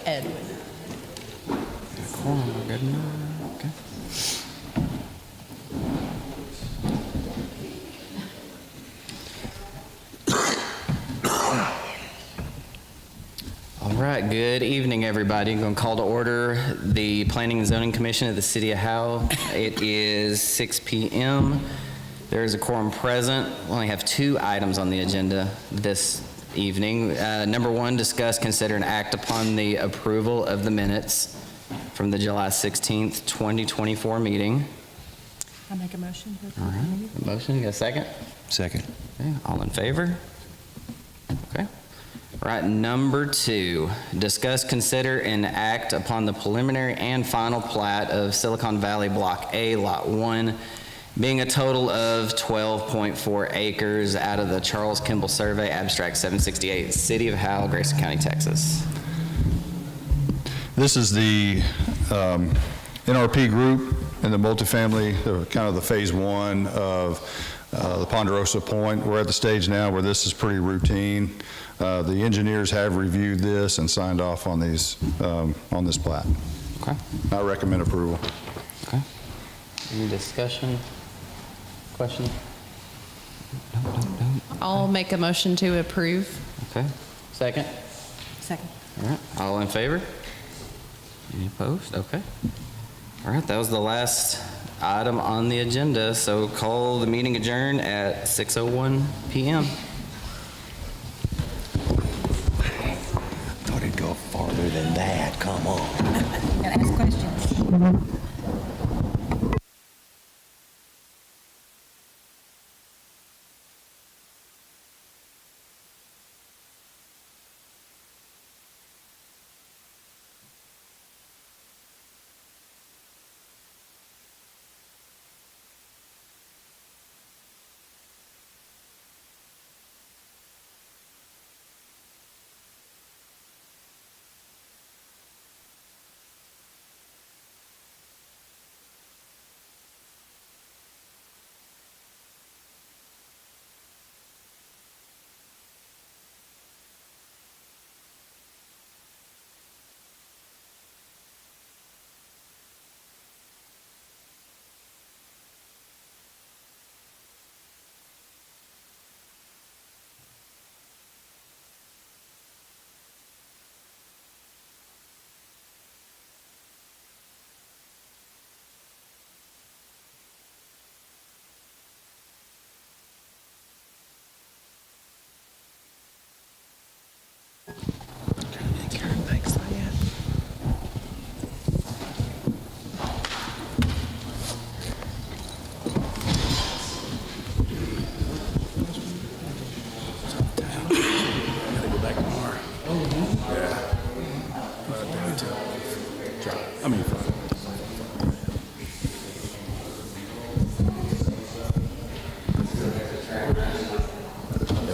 Edwin. Good enough. Okay. All right, good evening, everybody. I'm going to call to order the Planning and Zoning Commission of the City of Howe. It is 6 p.m. There is a quorum present. We only have 2 items on the agenda this evening. Number 1, discuss, consider, and act upon the approval of the minutes from the July 16th, 2024 meeting. I make a motion to All right, a motion, you got a second? Second. Okay, all in favor? Okay. All right, number 2, discuss, consider, and act upon the preliminary and final plat of Silicon Valley Block A, Lot 1, being a total of 12.4 acres out of the Charles Kimball Survey, Abstract 768, City of Howe, Grayson County, Texas. This is the NRP group and the multifamily, kind of the phase 1 of the Ponderosa Point. We're at the stage now where this is pretty routine. The engineers have reviewed this and signed off on these on this plat. Okay. I recommend approval. Okay. Any discussion? Question? I'll make a motion to approve. Okay. Second? Second. All right, all in favor? Any opposed? Okay. All right, that was the last item on the agenda, so call the meeting adjourned at 6:01 p.m. Thought it'd go farther than that. Come on. Gotta ask questions.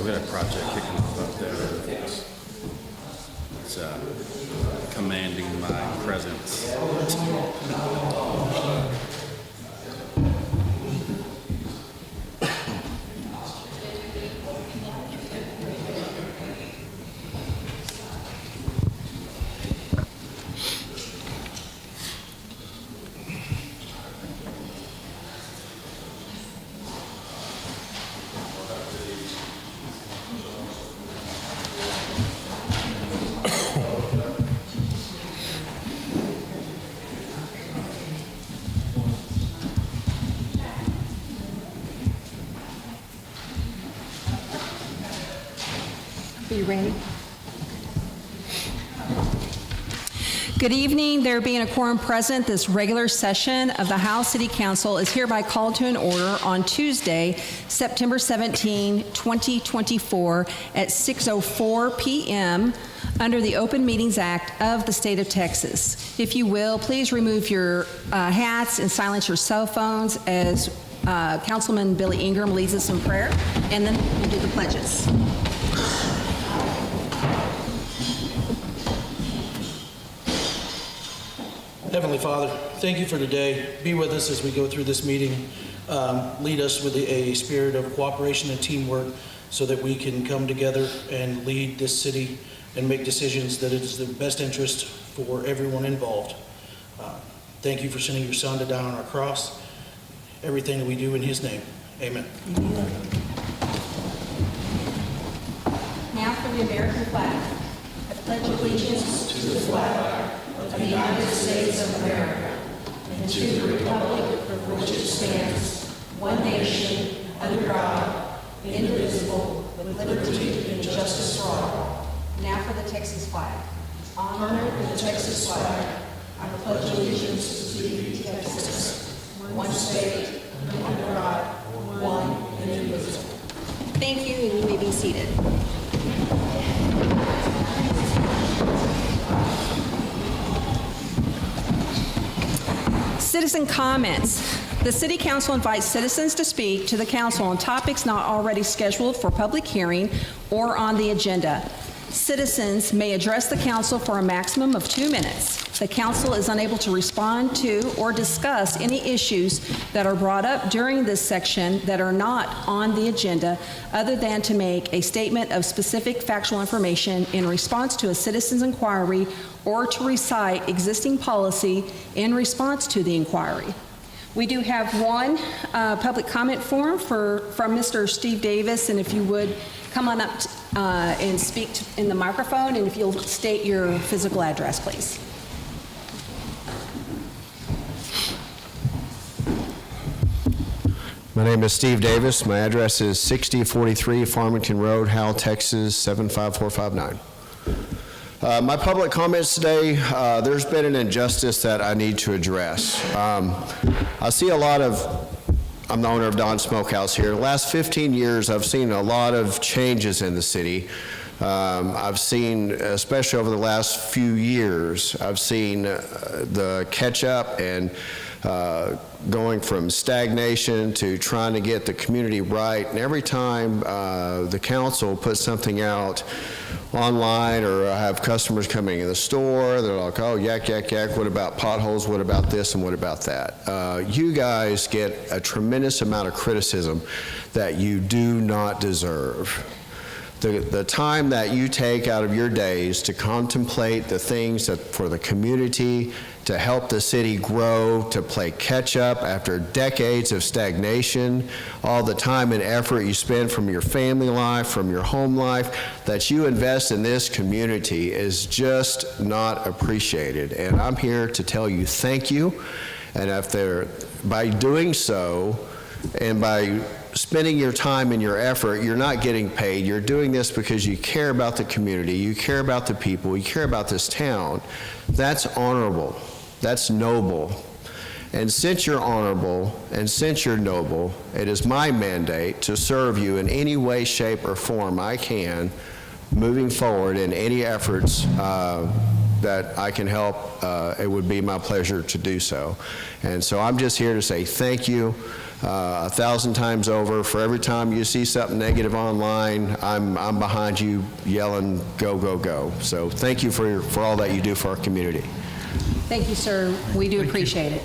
We got a project kicking off up there. It's commanding my presence. Are you ready? Good evening. There being a quorum present, this regular session of the Howe City Council is hereby called to an order on Tuesday, September 17, 2024 at 6:04 p.m. under the Open Meetings Act of the State of Texas. If you will, please remove your hats and silence your cell phones as Councilman Billy Ingram leads us in prayer, and then we'll do the pledges. Heavenly Father, thank you for today. Be with us as we go through this meeting. Lead us with a spirit of cooperation and teamwork so that we can come together and lead this city and make decisions that it is the best interest for everyone involved. Thank you for sending your son to die on our cross. Everything that we do in his name. Amen. Now for the American flag. I pledge allegiance to the flag of the United States of America and to the republic for which it stands, one nation, under God, indivisible, with liberty and justice for all. Now for the Texas flag. Honor the Texas flag. I pledge allegiance to thee, Texas, one state, under God, one and indivisible. Thank you, and you may be seated. Citizen comments. The City Council invites citizens to speak to the council on topics not already scheduled for public hearing or on the agenda. Citizens may address the council for a maximum of 2 minutes. The council is unable to respond to or discuss any issues that are brought up during this section that are not on the agenda, other than to make a statement of specific factual information in response to a citizen's inquiry or to recite existing policy in response to the inquiry. We do have one public comment form from Mr. Steve Davis, and if you would come on up and speak in the microphone, and if you'll state your physical address, please. My name is Steve Davis. My address is 6043 Farmington Road, Howe, Texas, 75459. My public comments today, there's been an injustice that I need to address. I see a lot of, I'm the owner of Don Smokehouse here. The last 15 years, I've seen a lot of changes in the city. I've seen, especially over the last few years, I've seen the catch up and going from stagnation to trying to get the community right. And every time the council puts something out online, or I have customers coming in the store, they're like, oh, yak, yak, yak, what about potholes, what about this, and what about that? You guys get a tremendous amount of criticism that you do not deserve. The time that you take out of your days to contemplate the things that for the community, to help the city grow, to play catch up after decades of stagnation, all the time and effort you spend from your family life, from your home life, that you invest in this community is just not appreciated. And I'm here to tell you thank you. And by doing so, and by spending your time and your effort, you're not getting paid. You're doing this because you care about the community, you care about the people, you care about this town. That's honorable. That's noble. And since you're honorable and since you're noble, it is my mandate to serve you in any way, shape, or form I can moving forward in any efforts that I can help. It would be my pleasure to do so. And so I'm just here to say thank you 1,000 times over. For every time you see something negative online, I'm behind you yelling, go, go, go. So thank you for all that you do for our community. Thank you, sir. We do appreciate it.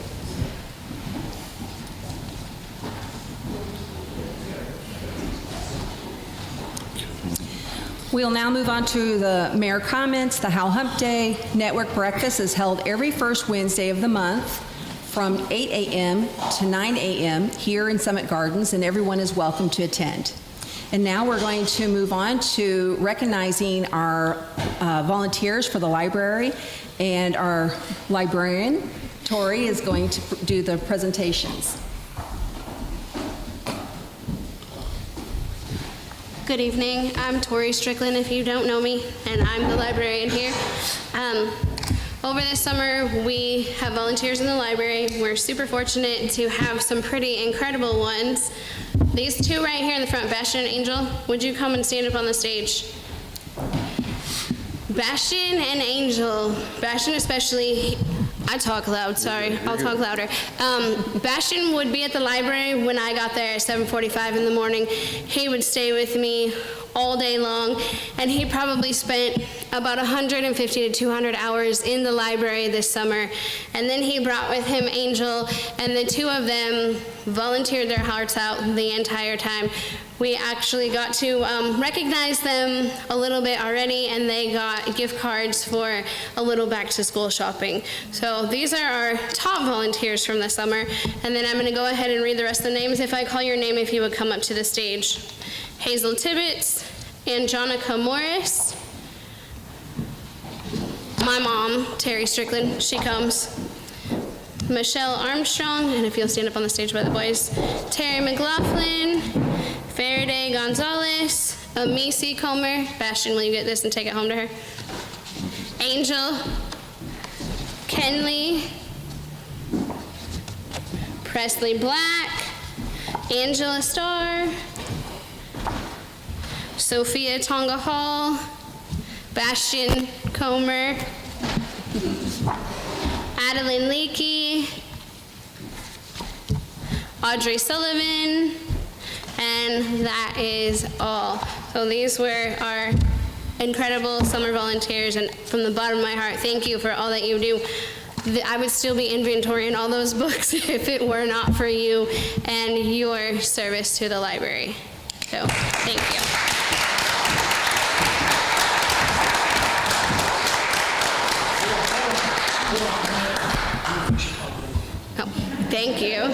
We'll now move on to the mayor comments. The Howe Hump Day Network Breakfast is held every first Wednesday of the month from 8 a.m. to 9 a.m. here in Summit Gardens, and everyone is welcome to attend. And now we're going to move on to recognizing our volunteers for the library, and our librarian, Tori, is going to do the presentations. Good evening. I'm Tori Strickland, if you don't know me, and I'm the librarian here. Over this summer, we have volunteers in the library. We're super fortunate to have some pretty incredible ones. These two right here in the front, Bastion and Angel, would you come and stand up on the stage? Bastion and Angel, Bastion especially, I talk loud, sorry, I'll talk louder. Bastion would be at the library when I got there at 7:45 in the morning. He would stay with me all day long, and he probably spent about 150 to 200 hours in the library this summer. And then he brought with him Angel, and the two of them volunteered their hearts out the entire time. We actually got to recognize them a little bit already, and they got gift cards for a little back-to-school shopping. So these are our top volunteers from the summer, and then I'm going to go ahead and read the rest of the names. If I call your name, if you would come up to the stage. Hazel Tibbetts, Anjonica Morris, my mom, Terry Strickland, she comes. Michelle Armstrong, and if you'll stand up on the stage by the boys. Terry McLaughlin, Faraday Gonzalez, Amisi Comer. Bastion, will you get this and take it home to her? Angel, Kenley, Presley Black, Angela Starr, Sophia Tonga Hall, Bastion Comer, Adeline Leakey, Audrey Sullivan, and that is all. So these were our incredible summer volunteers, and from the bottom of my heart, thank you for all that you do. I would still be inventorying all those books if it were not for you and your service to the library. So, thank you. Oh, thank you.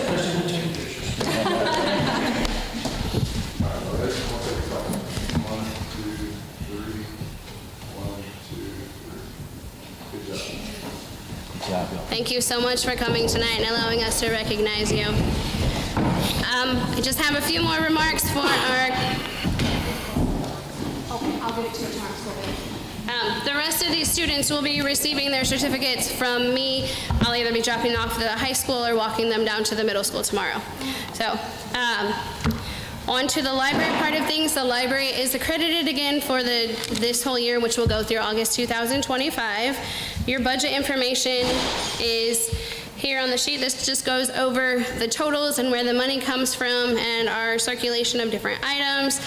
Thank you so much for coming tonight and allowing us to recognize you. I just have a few more remarks for our... I'll give it to you tomorrow. The rest of these students will be receiving their certificates from me. I'll either be dropping them off at the high school or walking them down to the middle school tomorrow. So, on to the library part of things. The library is accredited again for this whole year, which will go through August 2025. Your budget information is here on the sheet. This just goes over the totals and where the money comes from and our circulation of different items.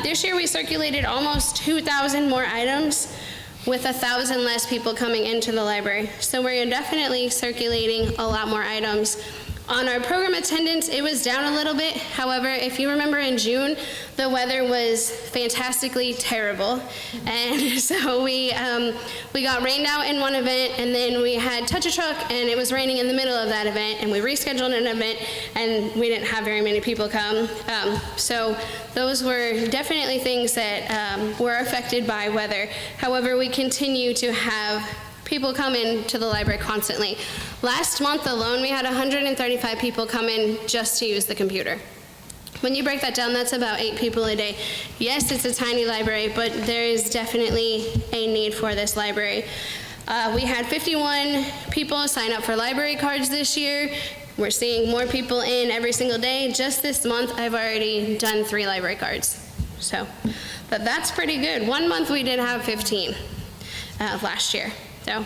This year we circulated almost 2,000 more items with 1,000 less people coming into the library. So we're definitely circulating a lot more items. On our program attendance, it was down a little bit. However, if you remember in June, the weather was fantastically terrible. And so we got rained out in one event, and then we had Touch a Truck, and it was raining in the middle of that event, and we rescheduled an event, and we didn't have very many people come. So those were definitely things that were affected by weather. However, we continue to have people come into the library constantly. Last month alone, we had 135 people come in just to use the computer. When you break that down, that's about 8 people a day. Yes, it's a tiny library, but there is definitely a need for this library. We had 51 people sign up for library cards this year. We're seeing more people in every single day. Just this month, I've already done 3 library cards. So, but that's pretty good. One month we did have 15 last year. So,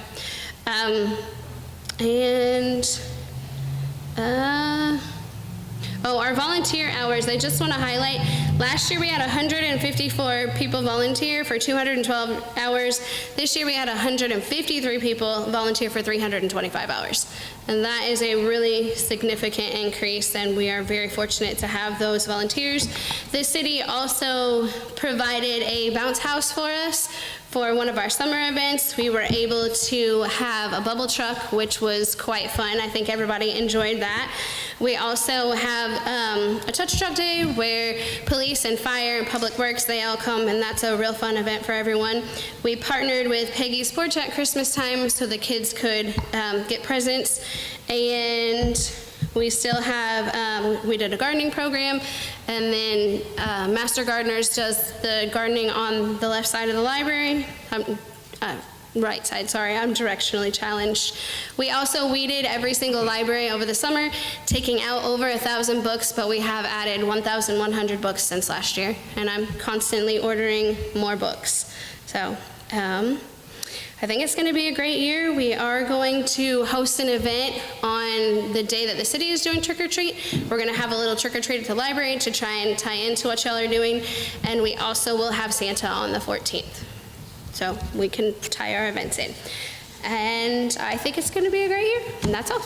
our volunteer hours, I just want to highlight, last year we had 154 people volunteer for 212 hours. This year we had 153 people volunteer for 325 hours. And that is a really significant increase, and we are very fortunate to have those volunteers. The city also provided a bounce house for us for one of our summer events. We were able to have a bubble truck, which was quite fun. I think everybody enjoyed that. We also have a touch truck day where police and fire and public works, they all come, and that's a real fun event for everyone. We partnered with Peggy's Porch at Christmas time so the kids could get presents, and we still have, we did a gardening program, and then Master Gardeners does the gardening on the left side of the library. Right side, sorry, I'm directionally challenged. We also weeded every single library over the summer, taking out over 1,000 books, but we have added 1,100 books since last year, and I'm constantly ordering more books. So, I think it's going to be a great year. We are going to host an event on the day that the city is doing trick-or-treat. We're going to have a little trick-or-treat at the library to try and tie into what y'all are doing, and we also will have Santa on the 14th. So we can tie our events in. And I think it's going to be a great year, and that's all.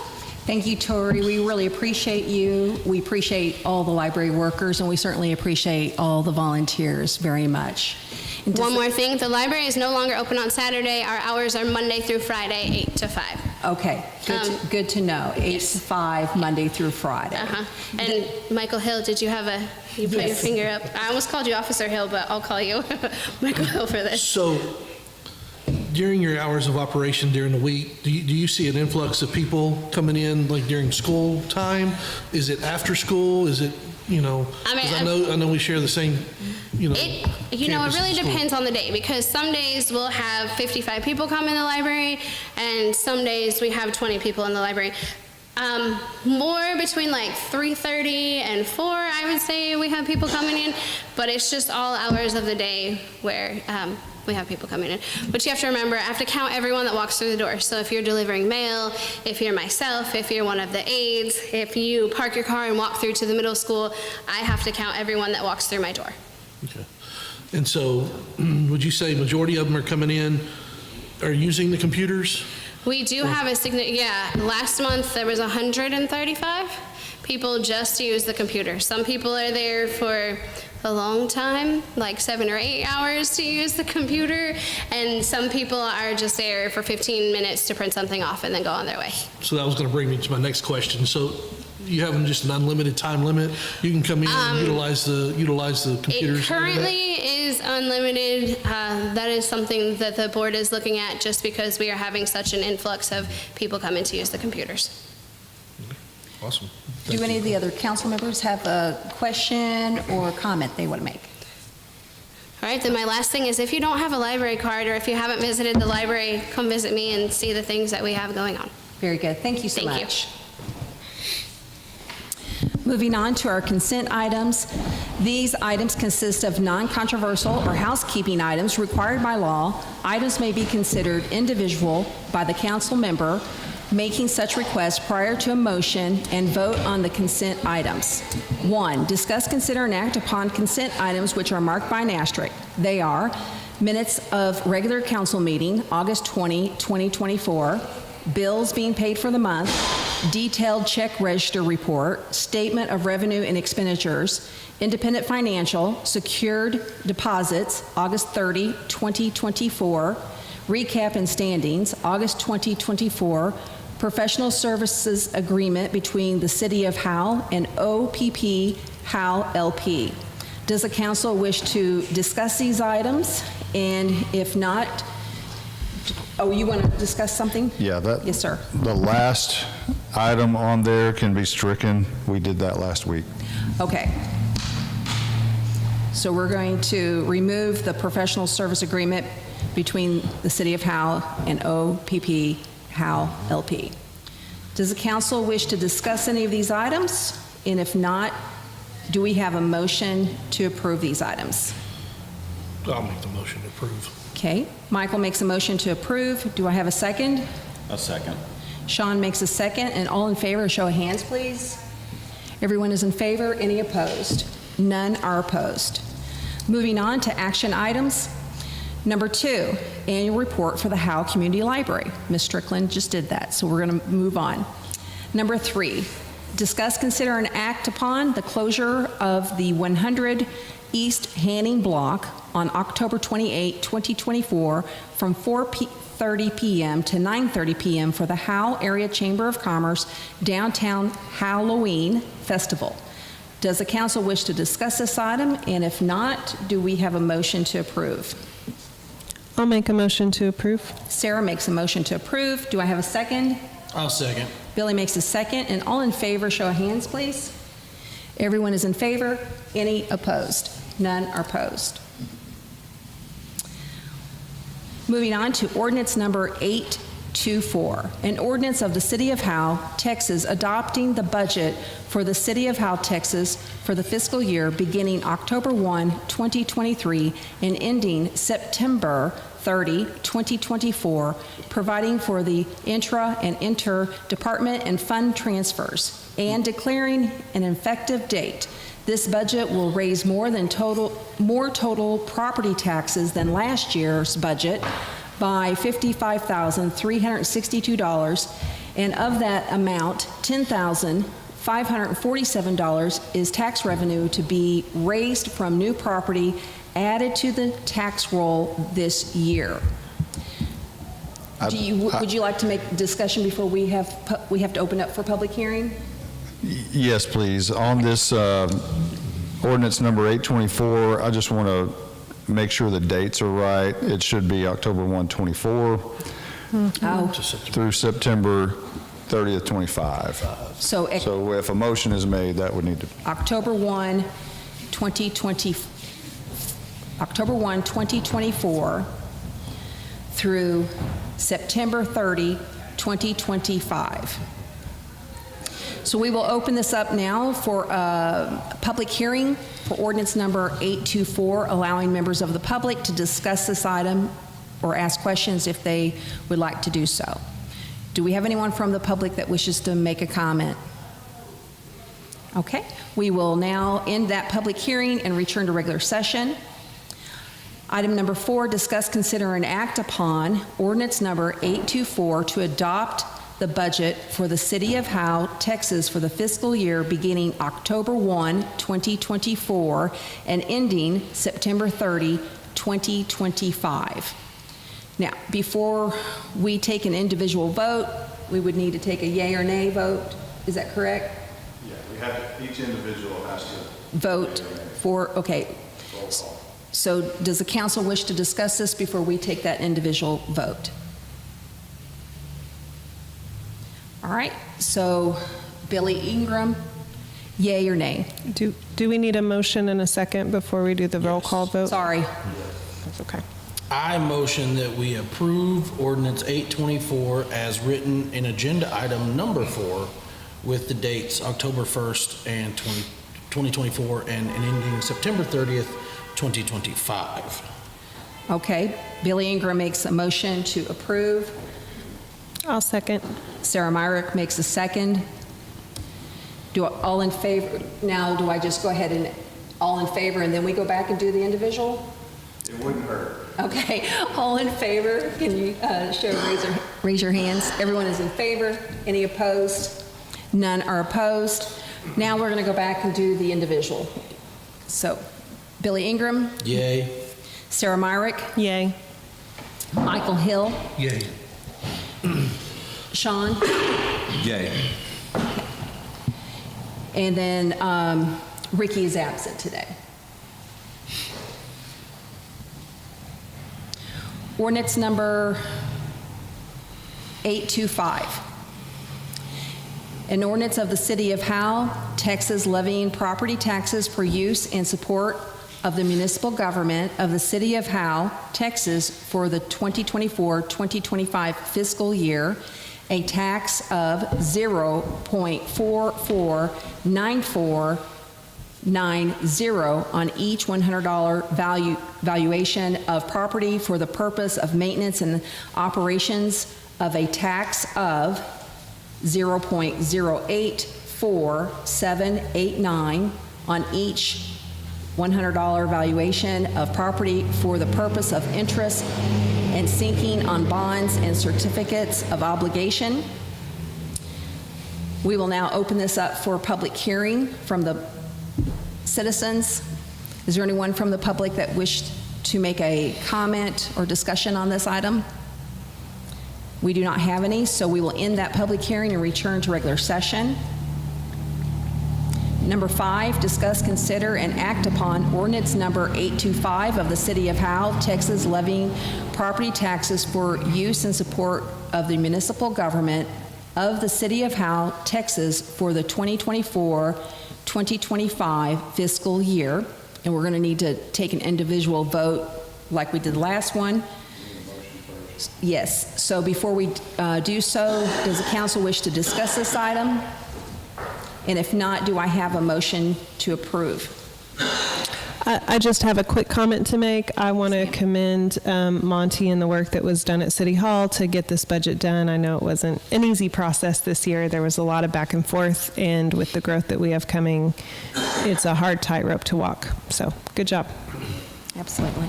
Thank you, Tori. We really appreciate you. We appreciate all the library workers, and we certainly appreciate all the volunteers very much. And does One more thing, the library is no longer open on Saturday. Our hours are Monday through Friday, 8 to 5. Okay, good to know. 8 to 5, Monday through Friday. And Michael Hill, did you have you put your Yes. finger up? I almost called you Officer Hill, but I'll call you Michael Hill for this. So during your hours of operation during the week, do you see an influx of people coming in like during school time? Is it after school? Is it, you know, I mean, 'cause I know we share the same, you know. It campus really and school. depends on the day, because some days we'll have 55 people come in the library, and some days we have 20 people in the library. More between like 3:30 and 4, I would say we have people coming in, but it's just all hours of the day where we have people coming in. But you have to remember, I have to count everyone that walks through the door. So if you're delivering mail, if you're myself, if you're one of the aides, if you park your car and walk through to the middle school, I have to count everyone that walks through my door. Okay. And so would you say majority of them are coming in, are using the computers? We do have last month there was 135 people just to use the computer. Some people are there for a long time, like 7 or 8 hours to use the computer, and some people are just there for 15 minutes to print something off and then go on their way. So that was going to bring me to my next question. So you have just an unlimited time limit? You can come in and utilize the computers? It currently is unlimited. That is something that the board is looking at, just because we are having such an influx of people coming to use the computers. Awesome. Do any of the other council members have a question or comment they want to make? All right, then my last thing is, if you don't have a library card, or if you haven't visited the library, come visit me and see the things that we have going on. Very good. Thank you so Thank you. much. Moving on to our consent items. These items consist of non-controversial or housekeeping items required by law. Items may be considered individual by the council member making such request prior to a motion, and vote on the consent items. 1, discuss, consider, and act upon consent items which are marked by an asterisk. They are minutes of regular council meeting, August 20, 2024, bills being paid for the month, detailed check register report, statement of revenue and expenditures, independent financial, secured deposits, August 30, 2024, recap and standings, August 2024, professional services agreement between the City of Howe and OPP Howe LP. Does the council wish to discuss these items? And if not, you want to discuss something? Yeah, Yes, sir. the last item on there can be stricken. We did that last week. Okay. So we're going to remove the professional service agreement between the City of Howe and OPP Howe LP. Does the council wish to discuss any of these items? And if not, do we have a motion to approve these items? I'll make the motion to approve. Okay, Michael makes a motion to approve. Do I have a second? A second. Sean makes a second, and all in favor, show of hands, please. Everyone is in favor. Any opposed? None are opposed. Moving on to action items. Number 2, annual report for the Howe Community Library. Ms. Strickland just did that, so we're going to move on. Number 3, discuss, consider, and act upon the closure of the 100 East Hanning Block on October 28, 2024, from 4:30 p.m. to 9:30 p.m. for the Howe Area Chamber of Commerce Downtown Halloween Festival. Does the council wish to discuss this item? And if not, do we have a motion to approve? I'll make a motion to approve. Sarah makes a motion to approve. Do I have a second? I'll second. Billy makes a second, and all in favor, show of hands, please. Everyone is in favor. Any opposed? None are opposed. Moving on to ordinance number 824, an ordinance of the City of Howe, Texas, adopting the budget for the City of Howe, Texas for the fiscal year beginning October 1, 2023 and ending September 30, 2024, providing for the intra and inter-department and fund transfers, and declaring an effective date. This budget will raise more total property taxes than last year's budget by $55,362, and of that amount, $10,547 is tax revenue to be raised from new property added to the tax roll this year. Would you like to make discussion before we have to open up for public hearing? Yes, please. On this ordinance number 824, I just want to make sure the dates are right. It should be October 1, 24 through September 30th, 25. So So if a motion is made, that would need to, October 1, 2024 through September 30, 2025. So we will open this up now for a public hearing for ordinance number 824, allowing members of the public to discuss this item or ask questions if they would like to do so. Do we have anyone from the public that wishes to make a comment? Okay, we will now end that public hearing and return to regular session. Item number 4, discuss, consider, and act upon ordinance number 824 to adopt the budget for the City of Howe, Texas for the fiscal year beginning October 1, 2024 and ending September 30, 2025. Now, before we take an individual vote, we would need to take a yay or nay vote. Is that correct? yeah, we have, each individual has to Vote for, okay. So does the council wish to discuss this before we take that individual vote? All right, so Billy Ingram, yay or nay? Do we need a motion and a second before we do the roll call vote? Sorry. That's okay. I motion that we approve ordinance 824 as written in agenda item number 4 with the dates October 1st and 2024 and ending September 30th, 2025. Okay, Billy Ingram makes a motion to approve. I'll second. Sarah Myrick makes a second. All in favor? Now, do I just go ahead and all in favor and then we go back and do the individual? It wouldn't hurt. Okay, all in favor, can you raise your hands? Everyone is in favor. Any opposed? None are opposed. Now we're going to go back and do the individual. So, Billy Ingram, Yay. Sarah Myrick, Yay. Michael Hill, Yay. Sean, Yay. and then Ricky is absent today. Ordinance number 825. An ordinance of the City of Howe, Texas, levying property taxes for use and support of the municipal government of the City of Howe, Texas for the 2024-2025 fiscal year, a tax of 0.449490 on each $100 valuation of property for the purpose of maintenance and operations of a tax of 0.084789 on each $100 valuation of property for the purpose of interest and sinking on bonds and certificates of obligation. We will now open this up for public hearing from the citizens. Is there anyone from the public that wished to make a comment or discussion on this item? We do not have any, so we will end that public hearing and return to regular session. Number 5, discuss, consider, and act upon ordinance number 825 of the City of Howe, Texas, levying property taxes for use and support of the municipal government of the City of Howe, Texas for the 2024-2025 fiscal year. And we're going to need to take an individual vote like we did the last one. Yes, so before we do so, does the council wish to discuss this item? And if not, do I have a motion to approve? I just have a quick comment to make. I want to commend Monty and the work that was done at City Hall to get this budget done. I know it wasn't an easy process this year. There was a lot of back and forth, and with the growth that we have coming, it's a hard tightrope to walk. So, good job. Absolutely.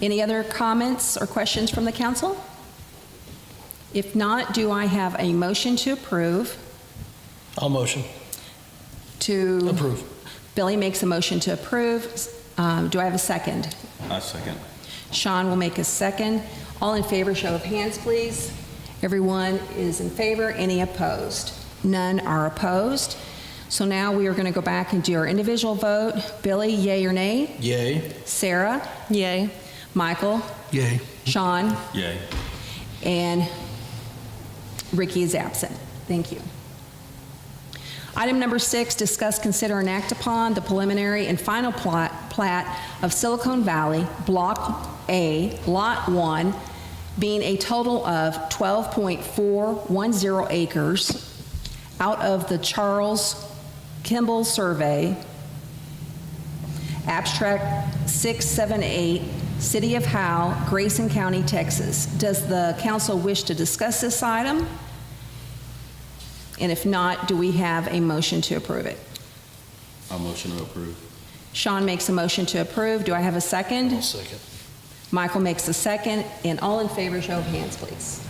Any other comments or questions from the council? If not, do I have a motion to approve? I'll motion. To Approve. Billy makes a motion to approve. Do I have a second? I second. Sean will make a second. All in favor, show of hands, please. Everyone is in favor. Any opposed? None are opposed. So now we are going to go back and do our individual vote. Billy, yay or nay? Yay. Sarah? Yay. Michael? Yay. Sean? Yay. And Ricky is absent. Thank you. Item number 6, discuss, consider, and act upon the preliminary and final plat of Silicon Valley, Block A, Lot 1, being a total of 12.410 acres out of the Charles Kimball Survey, Abstract 678, City of Howe, Grayson County, Texas. Does the council wish to discuss this item? And if not, do we have a motion to approve it? I'll motion to approve. Sean makes a motion to approve. Do I have a second? I'll second. Michael makes a second. And all in favor, show of hands, please.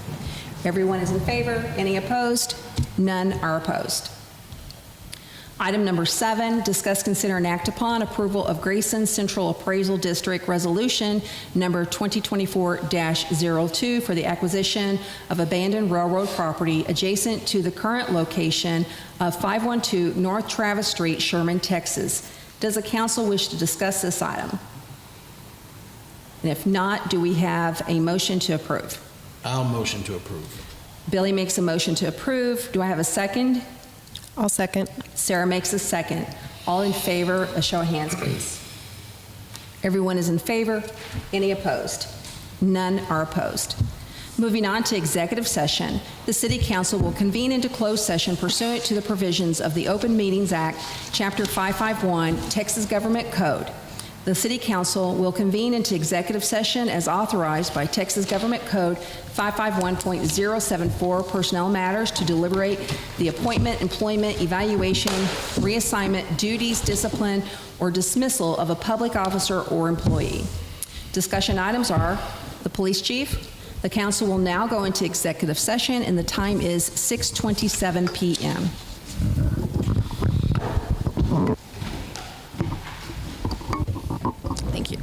Everyone is in favor. Any opposed? None are opposed. Item number 7, discuss, consider, and act upon approval of Grayson Central Appraisal District Resolution number 2024-02 for the acquisition of abandoned railroad property adjacent to the current location of 512 North Travis Street, Sherman, Texas. Does the council wish to discuss this item? And if not, do we have a motion to approve? I'll motion to approve. Billy makes a motion to approve. Do I have a second? I'll second. Sarah makes a second. All in favor, a show of hands, please. Everyone is in favor. Any opposed? None are opposed. Moving on to executive session, the City Council will convene into closed session pursuant to the provisions of the Open Meetings Act, Chapter 551, Texas Government Code. The City Council will convene into executive session as authorized by Texas Government Code 551.074 personnel matters to deliberate the appointment, employment, evaluation, reassignment, duties, discipline, or dismissal of a public officer or employee. Discussion items are the police chief. The council will now go into executive session, and the time is 6:27 p.m. Thank you.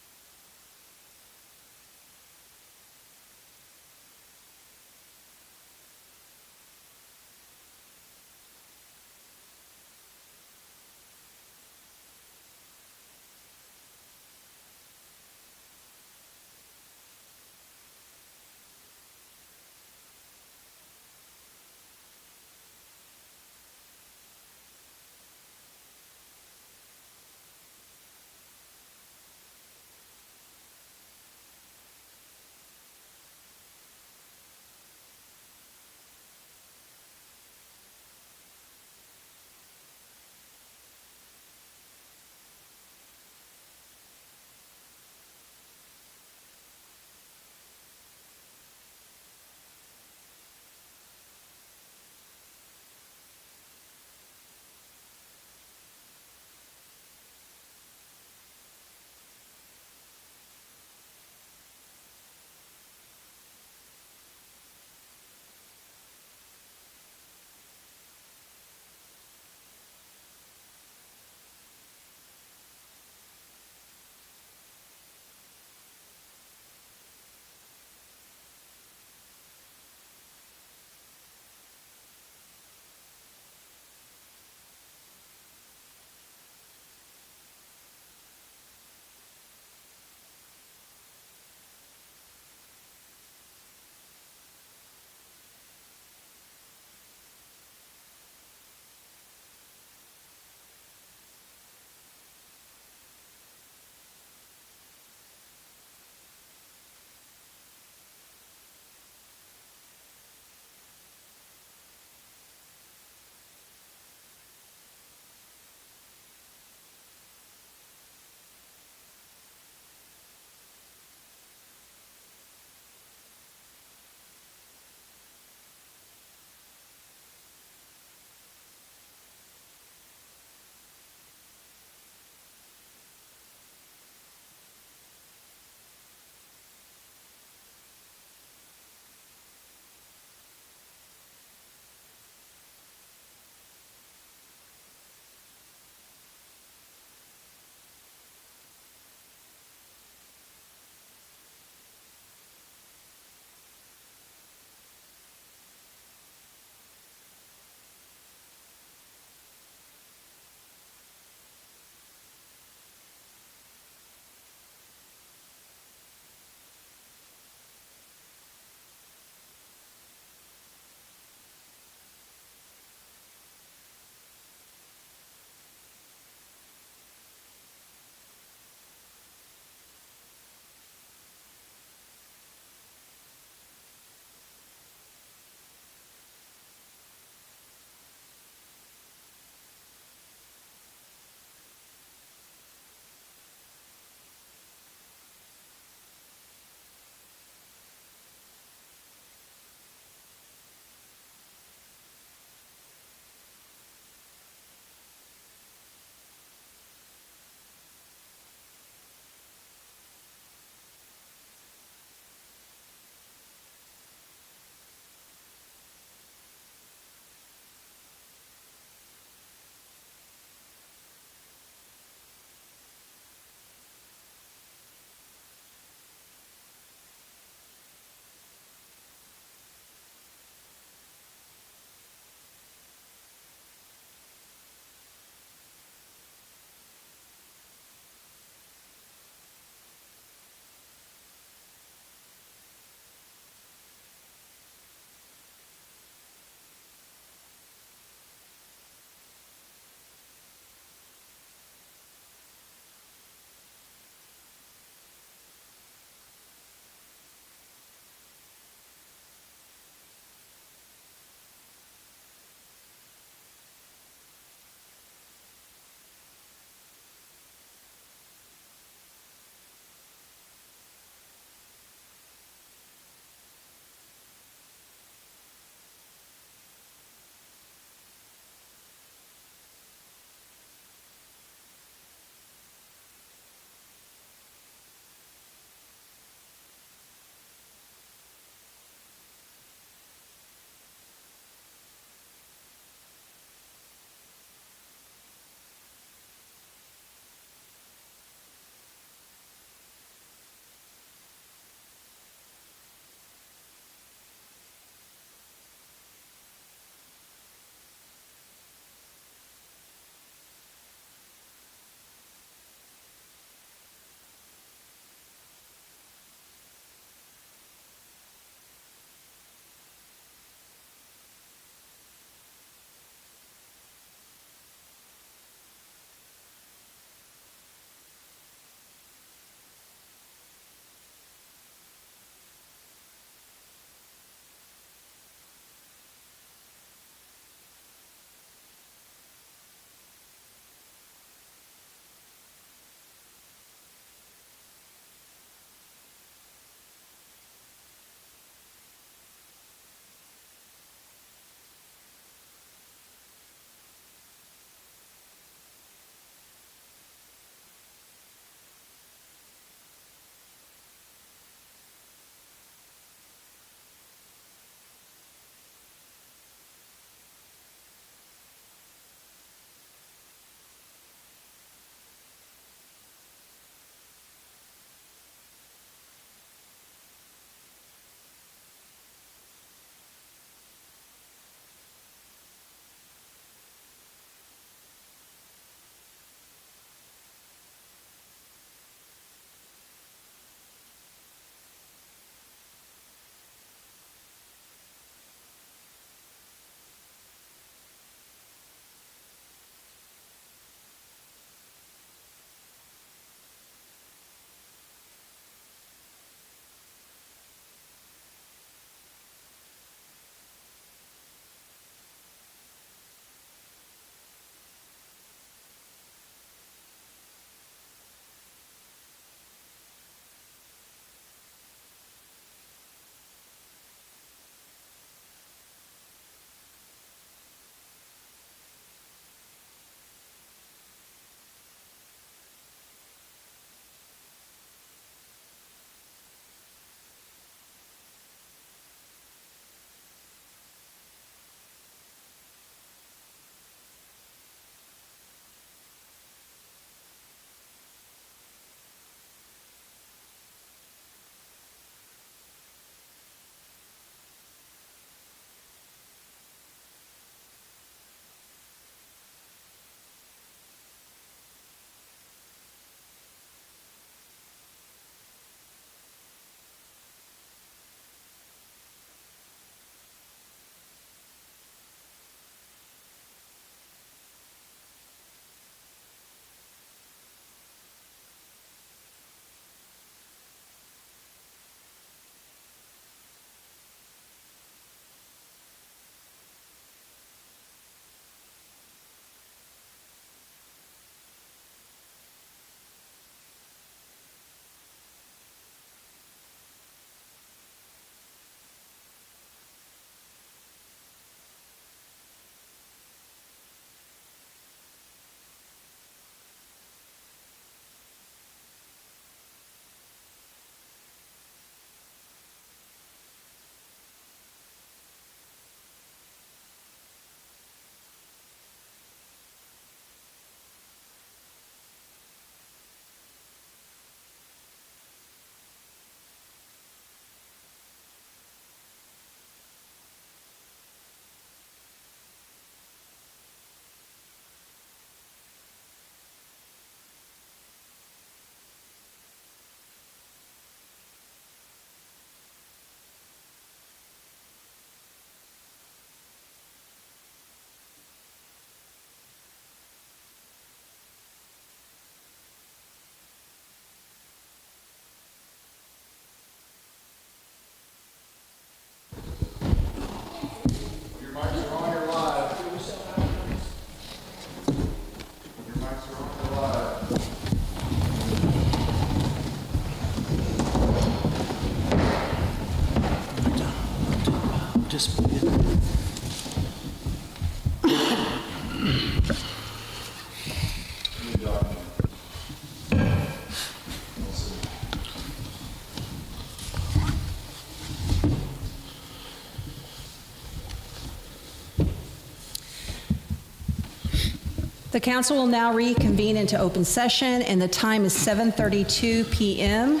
The council will now reconvene into open session, and the time is 7:32 p.m.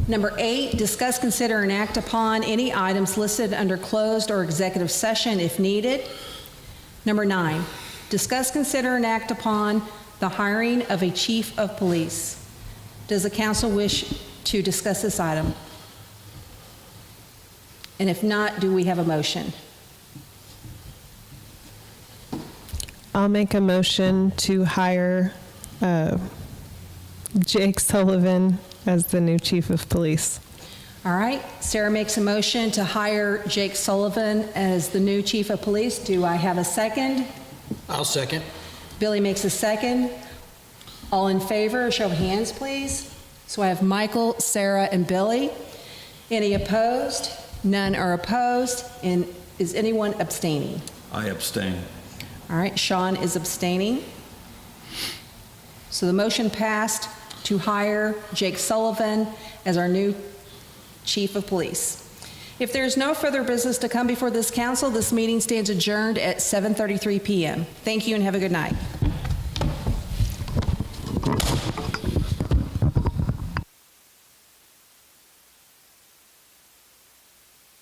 Number 8, discuss, consider, and act upon any items listed under closed or executive session if needed. Number 9, discuss, consider, and act upon the hiring of a chief of police. Does the council wish to discuss this item? And if not, do we have a motion? I'll make a motion to hire Jake Sullivan as the new chief of police. All right, Sarah makes a motion to hire Jake Sullivan as the new chief of police. Do I have a second? I'll second. Billy makes a second. All in favor, show of hands, please. So I have Michael, Sarah, and Billy. Any opposed? None are opposed. And is anyone abstaining? I abstain. All right, Sean is abstaining. So the motion passed to hire Jake Sullivan as our new chief of police. If there's no further business to come before this council, this meeting stands adjourned at 7:33 p.m. Thank you and have a good night.